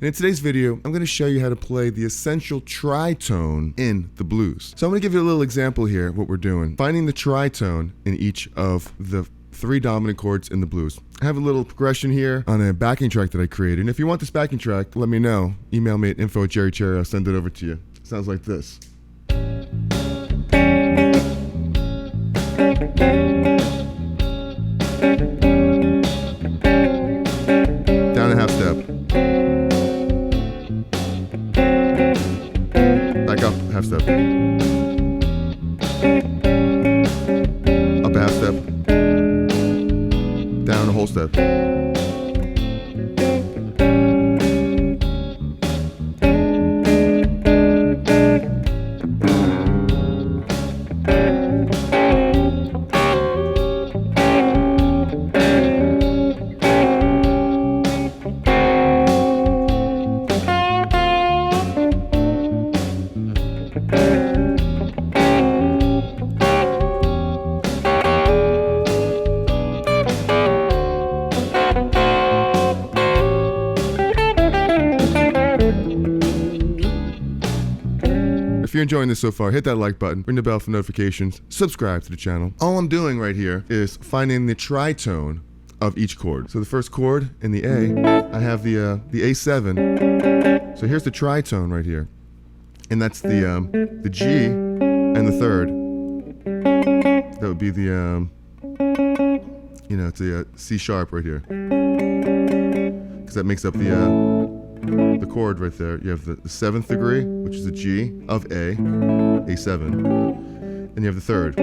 And in today's video, I'm going to show you how to play the essential tritone in the blues. So I'm going to give you a little example here of what we're doing. Finding the tritone in each of the 3 dominant chords in the blues. I have a little progression here on a backing track that I created. And if you want this backing track, let me know. Email me at info@cherry. I'll send it over to you. It sounds like this. Down a half step. Back up half step. Up a half step. Down a whole step. If you're enjoying this so far, hit that like button, ring the bell for notifications, subscribe to the channel. All I'm doing right here is finding the tritone of each chord. So the first chord in the A, I have the A7. So here's the tritone right here, and that's the G and the third. That would be the it's a C sharp right here, because that makes up the chord right there. You have the 7th degree, which is a G of A, A7, and you have the third.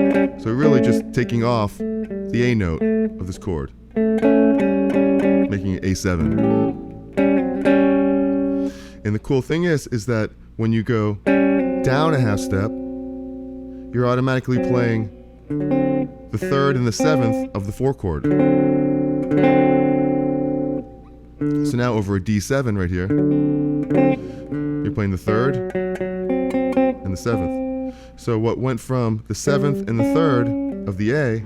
So we're really just taking off the A note of this chord, making it A7. And the cool thing is that when you go down a half step, you're automatically playing the 3rd and the 7th of the 4 chord. So now over a D7 right here, you're playing the 3rd and the 7th. So what went from the 7th and the 3rd of the A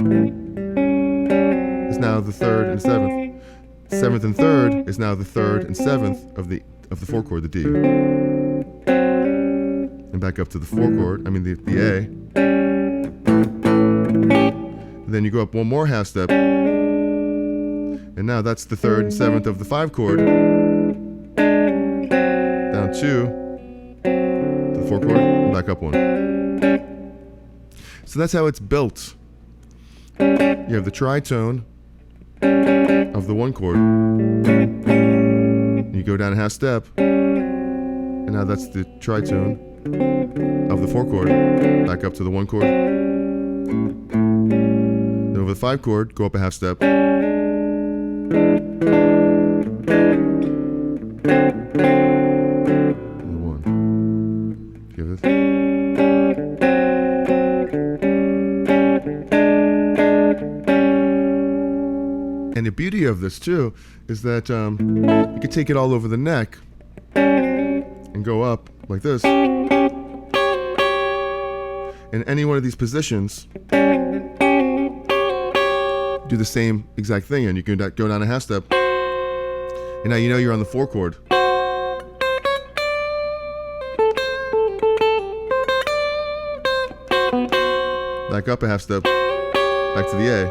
is now the 3rd and 7th. 7th and 3rd is now the 3rd and 7th of the 4 chord, the D. And back up to the 4 chord, the A. And then you go up one more half step. And now that's the 3rd and 7th of the 5 chord, down 2 to the 4 chord, and back up 1. So that's how it's built. You have the tritone of the 1 chord, you go down a half step, and now that's the tritone of the 4 chord, back up to the 1 chord. Then over the 5 chord, go up a half step. Give it. And the beauty of this too is that you can take it all over the neck and go up like this. In any one of these positions, do the same exact thing, and you can go down a half step, and now you know you're on the 4 chord. Back up a half step, back to the A.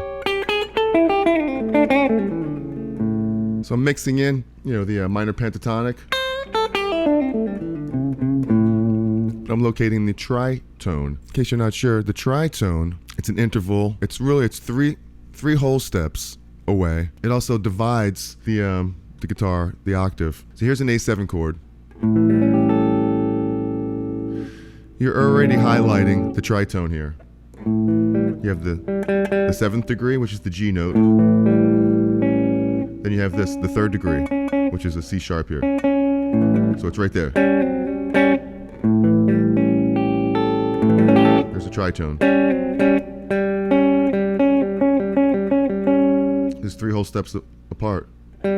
So I'm mixing in, the minor pentatonic. I'm locating the tritone. In case you're not sure, the tritone, it's an interval. It's 3 whole steps away. It also divides the guitar, the octave. So here's an A7 chord. You're already highlighting the tritone here. You have the 7th degree, which is the G note. Then you have the 3rd degree, which is a C sharp here. So it's right there. There's a tritone. There's 3 whole steps apart. So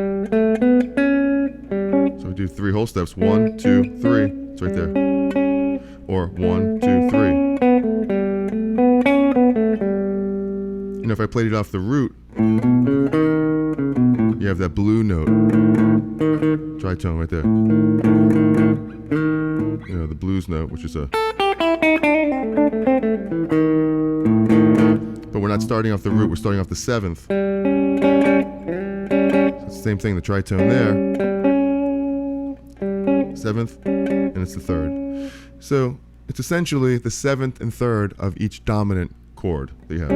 we do 3 whole steps. 1, 2, 3. It's right there. Or 1, 2, 3. If I played it off the root, you you have that blue note, tritone right there. You know, the blues note, which is a... But we're not starting off the root, we're starting off the 7th. So it's the same thing, the tritone there. 7th, and it's the 3rd. So it's essentially the 7th and 3rd of each dominant chord that you have.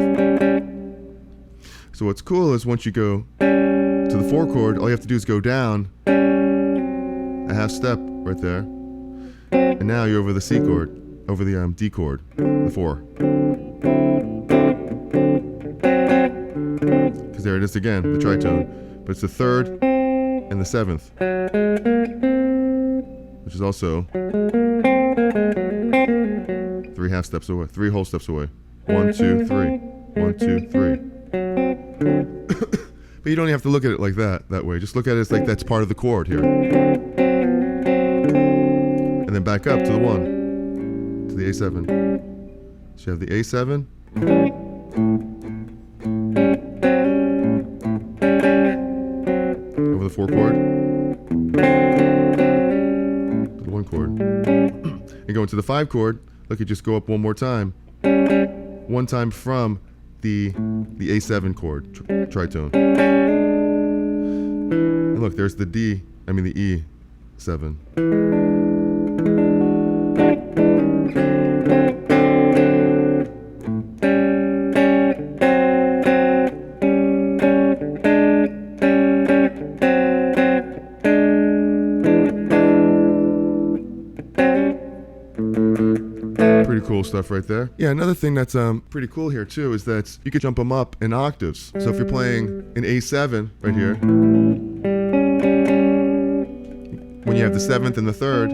So what's cool is once you go to the 4 chord, all you have to do is go down a half step right there, and now you're over the C chord, over the D chord, the 4. Because there it is again, the tritone, but it's the 3rd and the 7th, which is also 3 half steps away, 3 whole steps away. 1, 2, 3. 1, 2, 3. But you don't have to look at it like that way. Just look at it as like that's part of the chord here. And then back up to the 1, to the A7. So you have the A7. Over the 4 chord. To the 1 chord. And go into the 5 chord. Look, you just go up one more time. One time from the A7 chord, tritone. And look, there's the the E7. Pretty cool stuff right there. Yeah, another thing that's pretty cool here too is that you could jump them up in octaves. So if you're playing an A7 right here, when you have the 7th and the 3rd,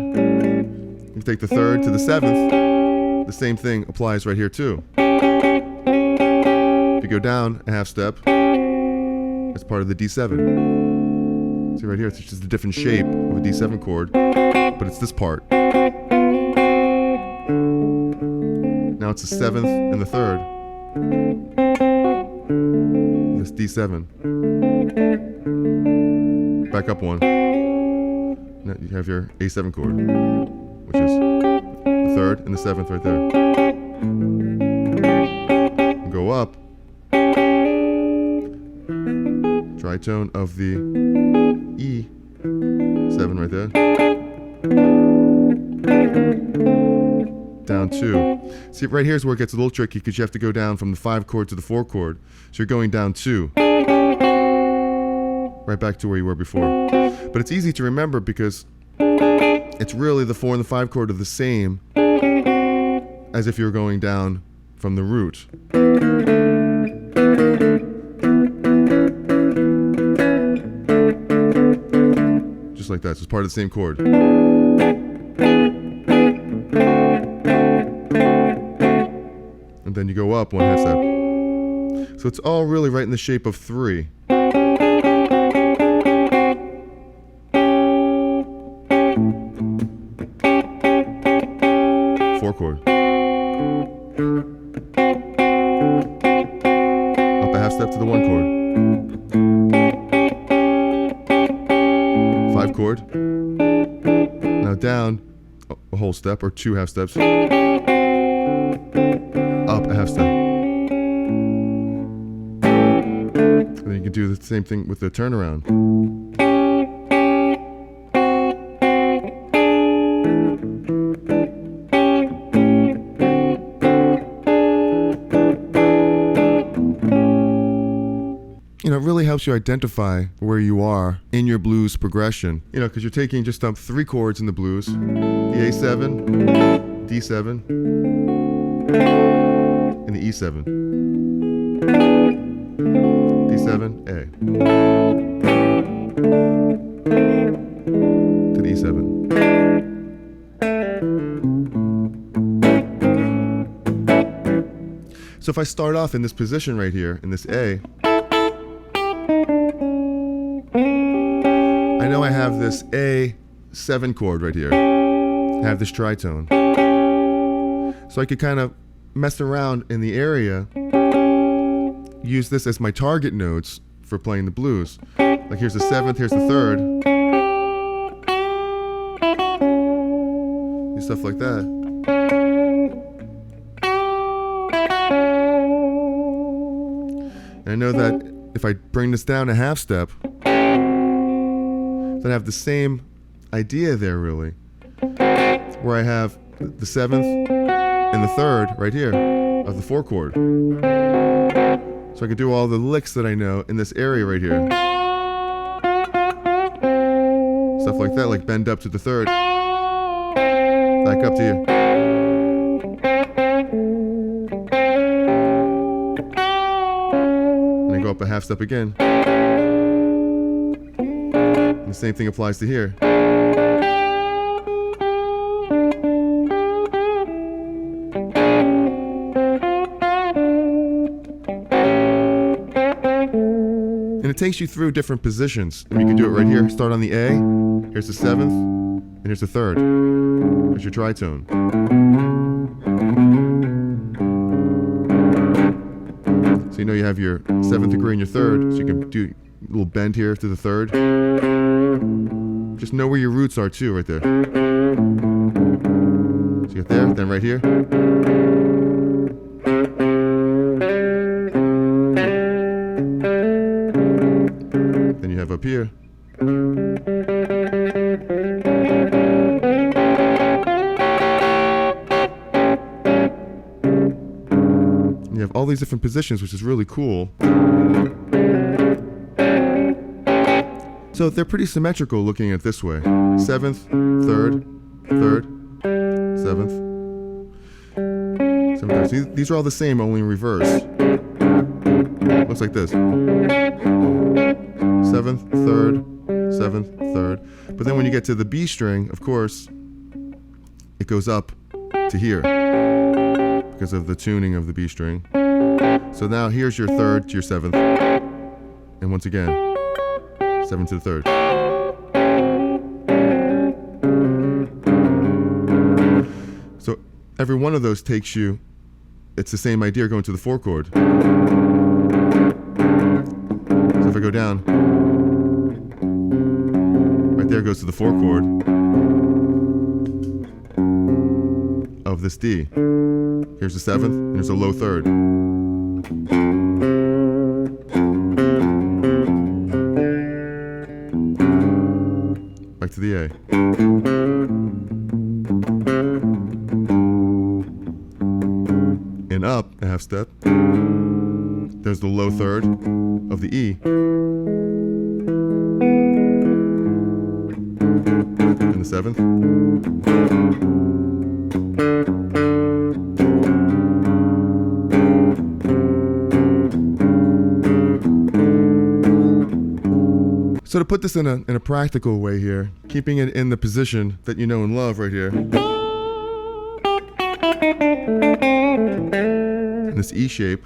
you take the 3rd to the 7th. The same thing applies right here too. If you go down a half step, it's part of the D7. See right here, it's just a different shape of a D7 chord, but it's this part. Now it's the 7th and the 3rd. This D7. Back up one. Now you have your A7 chord, which is the 3rd and the 7th right there. Go up. Tritone of the E7 right there. Down 2. See, right here is where it gets a little tricky because you have to go down from the 5 chord to the 4 chord. So you're going down 2. Right back to where you were before. But it's easy to remember because it's really the 4 and the 5 chord are the same as if you were going down from the root. Just like that. So it's part of the same chord. And then you go up one half step. So it's all really right in the shape of 3. 4 chord. Up a half step to the 1 chord. 5 chord. Now down a whole step or 2 half steps. Up a half step. And then you can do the same thing with the turnaround. You know, it really helps you identify where you are in your blues progression. You know, because you're taking just 3 chords in the blues. The A7, D7, and the E7. D7, A. To the E7. So if I start off in this position right here, in this A, I know I have this A7 chord right here. I have this tritone. So I could kind of mess around in the area, use this as my target notes for playing the blues. Like here's the 7th, here's the 3rd. And stuff like that. And I know that if I bring this down a half step, then I have the same idea there really. Where I have the 7th and the 3rd right here of the 4 chord. So I can do all the licks that I know in this area right here. Stuff like that, like bend up to the 3rd. Back up to you. And I go up a half step again. And the same thing applies to here. And it takes you through different positions. And you can do it right here. Start on the A. Here's the 7th. And here's the 3rd. There's your tritone. So you know you have your 7th degree and your 3rd. So you can do a little bend here to the 3rd. Just know where your roots are too, right there. So you get there, then right here. Then you have up here. And you have all these different positions, which is really cool. So they're pretty symmetrical looking at it this way. 7th, 3rd, 3rd, 7th, 7th. See, these are all the same, only in reverse. Looks like this. 7th, 3rd, 7th, 3rd. But then when you get to the B string, of course, it goes up to here because of the tuning of the B string. So now here's your 3rd to your 7th. And once again, 7th to the 3rd. So every one of those takes you, it's the same idea going to the 4 chord. So if I go down, right there goes to the 4 chord of this D. Here's the 7th, and here's a low 3rd. Back to the A. And up a half step. There's the low 3rd of the E. And the 7th. So to put this in a practical way here, keeping it in the position that you know and love right here. In this E shape.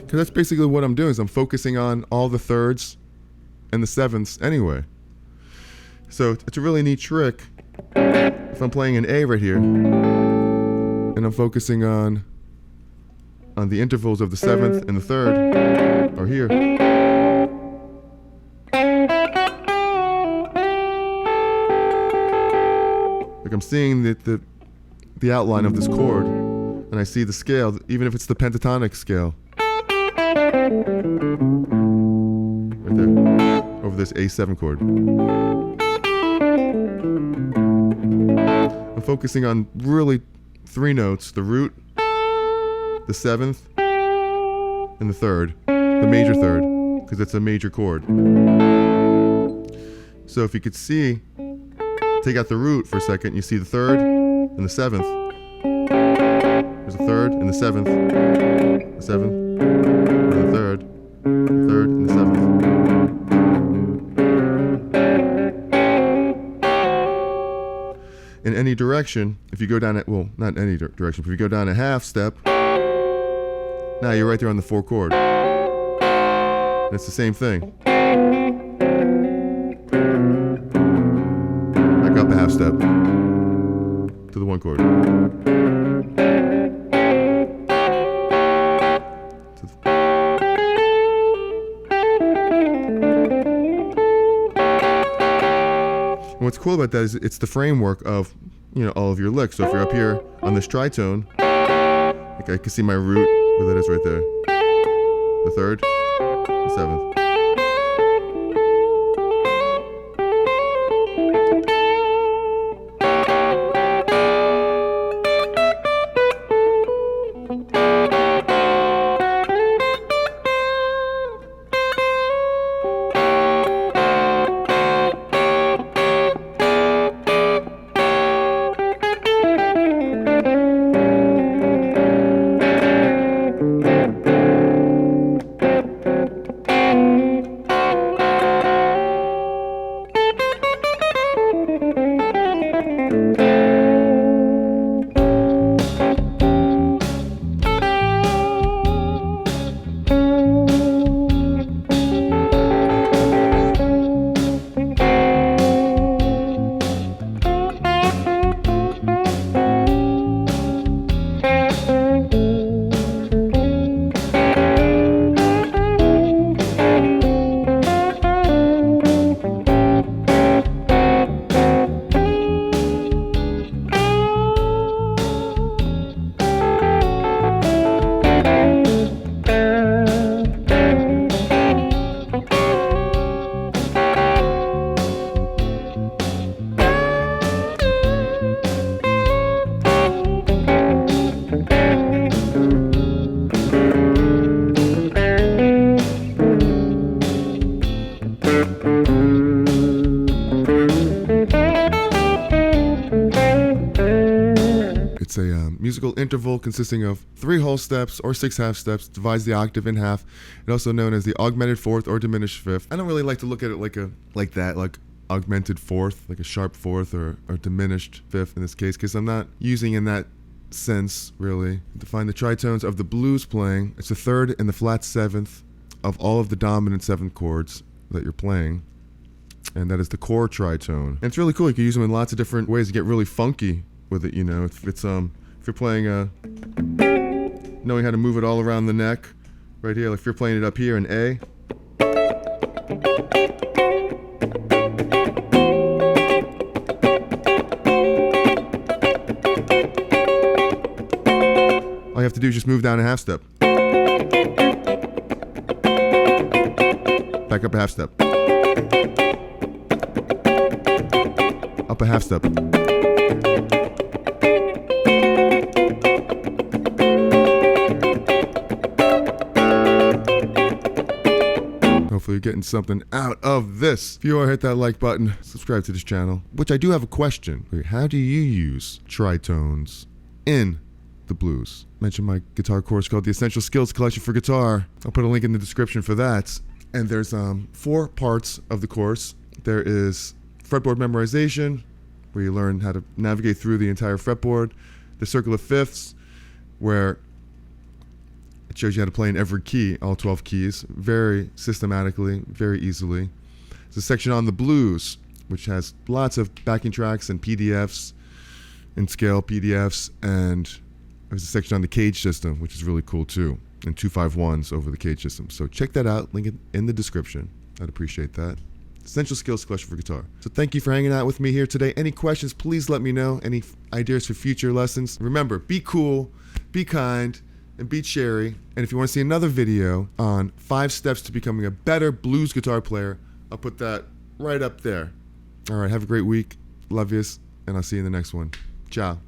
Because that's basically what I'm doing, is I'm focusing on all the 3rds and the 7ths anyway. So it's a really neat trick. If I'm playing an A right here, and I'm focusing on the intervals of the 7th and the 3rd, or here. Like I'm seeing the outline of this chord, and I see the scale, even if it's the pentatonic scale. Right there, over this A7 chord. I'm focusing on really 3 notes, the root, the 7th, and the 3rd, the major 3rd. because it's a major chord. So if you could see, take out the root for a second, you see the third and the seventh. There's a third and the seventh, the seventh, and the third and the seventh. In any direction, if you go down at, well, not any direction, but if you go down a half step, now you're right there on the 4 chord. And it's the same thing. Back up a half step to the 1 chord. And what's cool about that is it's the framework of, all of your licks. So if you're up here on this tritone, like I can see my root, where that is right there. The third, the seventh. It's a musical interval consisting of 3 whole steps or 6 half steps, divides the octave in half. It's also known as the augmented fourth or diminished fifth. I don't really like to look at it like augmented fourth, like a sharp fourth or diminished fifth in this case, because I'm not using in that sense really. To find the tritones of the blues playing, it's the third and the flat seventh of all of the dominant 7th chords that you're playing. And that is the core tritone. And it's really cool. You can use them in lots of different ways to get really funky with it, If it's if you're playing knowing how to move it all around the neck, right here. Like if you're playing it up here in A. All you have to do is just move down a half step. Back up a half step. Up a half step. Hopefully you're getting something out of this. If you are, hit that like button, subscribe to this channel. Which I do have a question. How do you use tritones in the blues? Mention my guitar course called The Essential Skills Collection for Guitar. I'll put a link in the description for that. And there's 4 parts of the course. There is fretboard memorization, where you learn how to navigate through the entire fretboard. The circle of fifths, where it shows you how to play in every key, all 12 keys, very systematically, very easily. There's a section on the blues, which has lots of backing tracks and PDFs and scale PDFs, and there's a section on the cage system, which is really cool too, and 251s over the cage system. So check that out, link it in the description. I'd appreciate that. Essential Skills Collection for Guitar. So thank you for hanging out with me here today. Any questions, please let me know. Any ideas for future lessons? Remember, be cool, be kind, and be cherry. And if you want to see another video on 5 steps to becoming a better blues guitar player, I'll put that right up there. All right, have a great week. Love yous, and I'll see you in the next one. Ciao.